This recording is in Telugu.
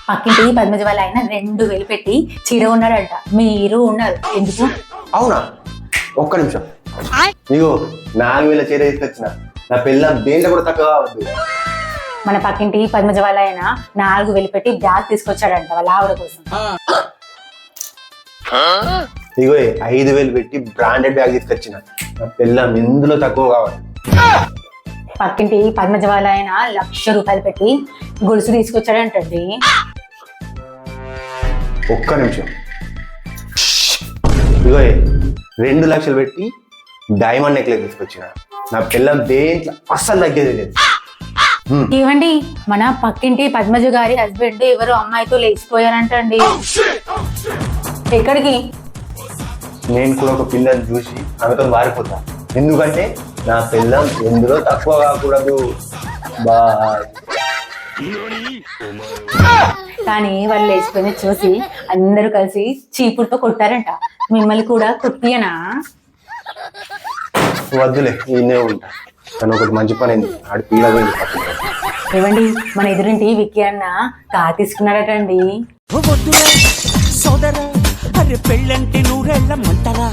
పక్కింటి పద్మజ వాళ్ళ ఆయన 2000 పెట్టి చీర ఉన్నాడంట, మీరు ఉన్నారు ఎందుకు? అవునా? ఒక్క నిమిషం. ఇగో 4000 చీర తీసుకొచ్చిన. నా పిల్ల దేంట్లో కూడా తక్కువ కావద్దు. మన పక్కింటి పద్మజ వాళ్ళ ఆయన 4000 పెట్టి బ్యాగ్ తీసుకొచ్చాడంట వాళ్ళ ఆవిడ కోసం. ఇగో 5000 పెట్టి బ్రాండెడ్ బ్యాగ్ తీసుకొచ్చిన. నా పిల్ల ఎందులో తక్కువ కావాలి. పక్కింటి పద్మజ వాళ్ళ ఆయన 1,00,000 రూపాయలు పెట్టి గొలుసు తీసుకొచ్చాడంటండి. ఒక్క నిమిషం. ఇగో 2 లక్షలు పెట్టి డైమండ్ నెక్లెస్ తీసుకొచ్చిన. నా పిల్లం దేంట్లో అస్సలు తగ్గేది లేదు. ఏమండి, మన పక్కింటి పద్మజ గారి హస్బెండ్ ఎవరో అమ్మాయితో లేచిపోయారంటండి. ఎక్కడికి? నేను కూడా ఒక పిల్లని చూసి ఆమెతో మారిపోతా. ఎందుకంటే నా పిల్లం ఎందులో తక్కువ కాకూడదు. కానీ వాళ్ళు లేచిపోయిన చూసి అందరూ కలిసి చీపుడుతో కొట్టారంట. మిమ్మల్ని కూడా కొట్టియనా? వద్దులే, నేనే ఉంటా. కానీ ఒకటి మంచి పని అయింది, ఆడి పీడ పోయింది. ఏమండి, మన ఎదురింటి విక్కీ అన్న కార్ తీసుకున్నాడటండి. సోదరా, అరే పెళ్ళంటే 100 ఏళ్ళ మంటరా.